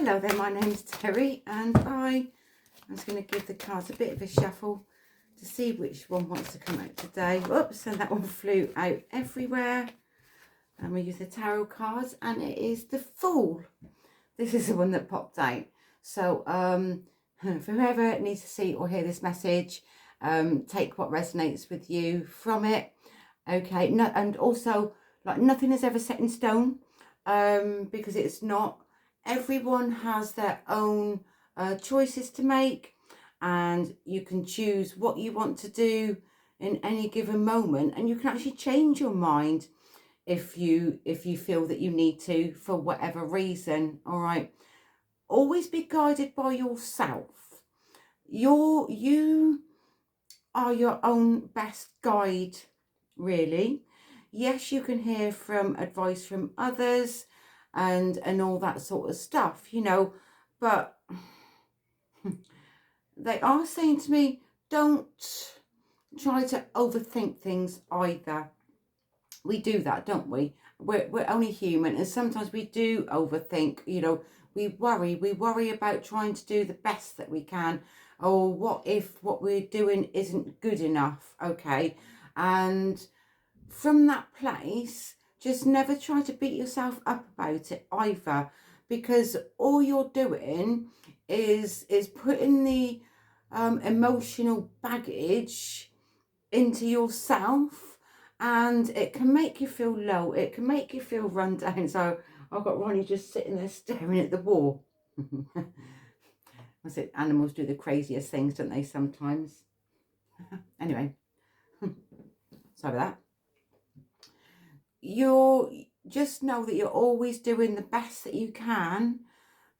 Hello there, my name's Terry, and I'm just going to give the cards a bit of a shuffle to see which one wants to come out today. Whoops, and that one flew out everywhere. And we use the tarot cards, and it is the Fool. This is the one that popped out. So for whoever needs to see or hear this message, take what resonates with you from it. Okay, no, and also, like, nothing is ever set in stone, because it's not. Everyone has their own choices to make, and you can choose what you want to do in any given moment, and you can actually change your mind if you feel that you need to, for whatever reason. All right, always be guided by yourself. You are your own best guide, really. Yes, you can hear from advice from others and all that sort of stuff, you know, but they are saying to me, don't try to overthink things either. We do that, don't we? We're only human, and sometimes we do overthink. You know, we worry about trying to do the best that we can, or what if what we're doing isn't good enough. Okay, and from that place, just never try to beat yourself up about it either, because all you're doing is putting the emotional baggage into yourself, and it can make you feel low, it can make you feel run down. So I've got Ronnie just sitting there staring at the wall. I said, animals do the craziest things, don't they, sometimes? Anyway, sorry about that. You just know that you're always doing the best that you can,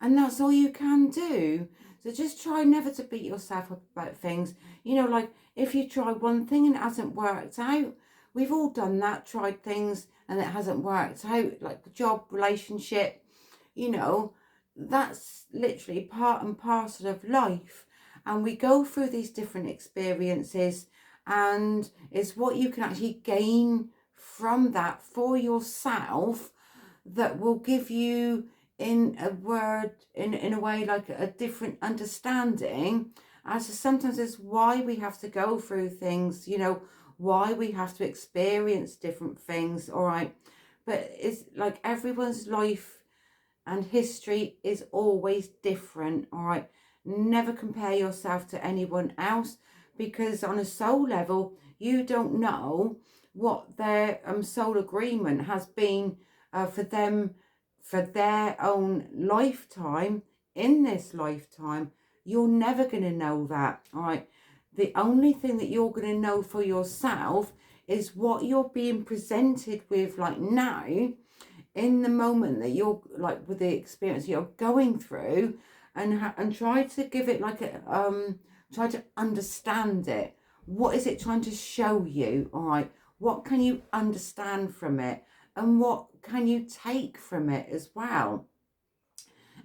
and that's all you can do. So just try never to beat yourself up about things. You know, like if you try one thing and it hasn't worked out, we've all done that, tried things and it hasn't worked out, like the job, relationship, you know, that's literally part and parcel of life. And we go through these different experiences, and it's what you can actually gain from that for yourself that will give you, in a word, in a way, like a different understanding as to sometimes it's why we have to go through things, you know, why we have to experience different things. All right, but it's like everyone's life and history is always different. All right, never compare yourself to anyone else, because on a soul level you don't know what their soul agreement has been for them, for their own lifetime, in this lifetime. You're never going to know that. All right, the only thing that you're going to know for yourself is what you're being presented with, like now, in the moment that you're, like, with the experience you're going through, and try to give it like a try to understand it. What is it trying to show you? All right, what can you understand from it, and what can you take from it as well?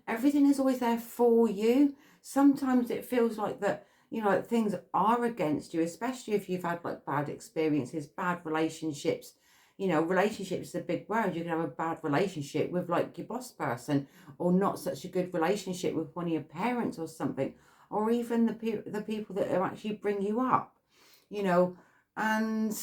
Everything is always there for you. Sometimes it feels like that, you know, like things are against you, especially if you've had like bad experiences, bad relationships. You know, relationships is a big word. You can have a bad relationship with like your boss person, or not such a good relationship with one of your parents or something, or even the people that actually bring you up, you know. And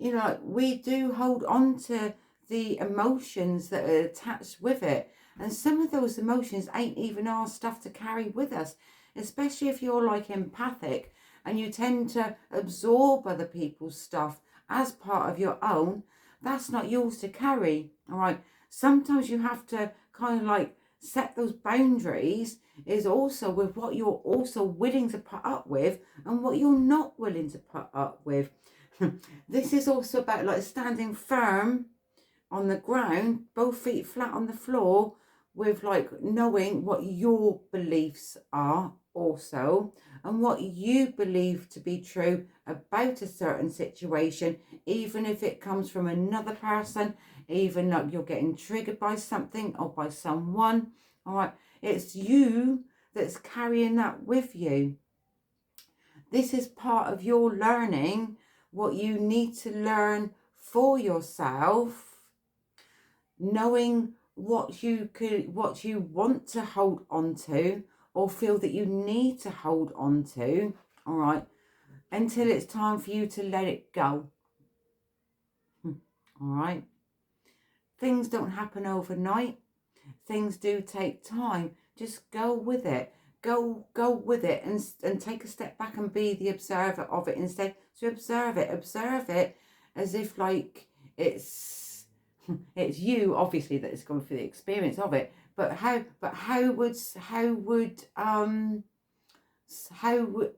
you know, we do hold on to the emotions that are attached with it, and some of those emotions ain't even our stuff to carry with us, especially if you're like empathic and you tend to absorb other people's stuff as part of your own. That's not yours to carry. All right, sometimes you have to kind of like set those boundaries, is also with what you're also willing to put up with and what you're not willing to put up with. This is also about like standing firm on the ground, both feet flat on the floor, with like knowing what your beliefs are also, and what you believe to be true about a certain situation, even if it comes from another person, even like you're getting triggered by something or by someone. All right, it's you that's carrying that with you. This is part of your learning what you need to learn for yourself, knowing what you want to hold on to or feel that you need to hold on to, all right, until it's time for you to let it go. All right. Things don't happen overnight. Things do take time. Just go with it. Go with it and take a step back and be the observer of it instead. So observe it as if like it's you, obviously, that is going through the experience of it. But how would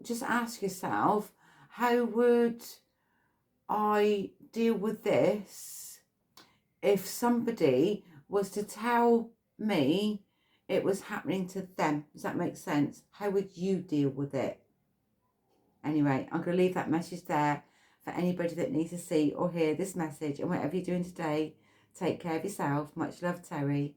just ask yourself, how would I deal with this if somebody was to tell me it was happening to them? Does that make sense? How would you deal with it? Anyway, I'm going to leave that message there for anybody that needs to see or hear this message. And whatever you're doing today, take care of yourself. Much love, Terri.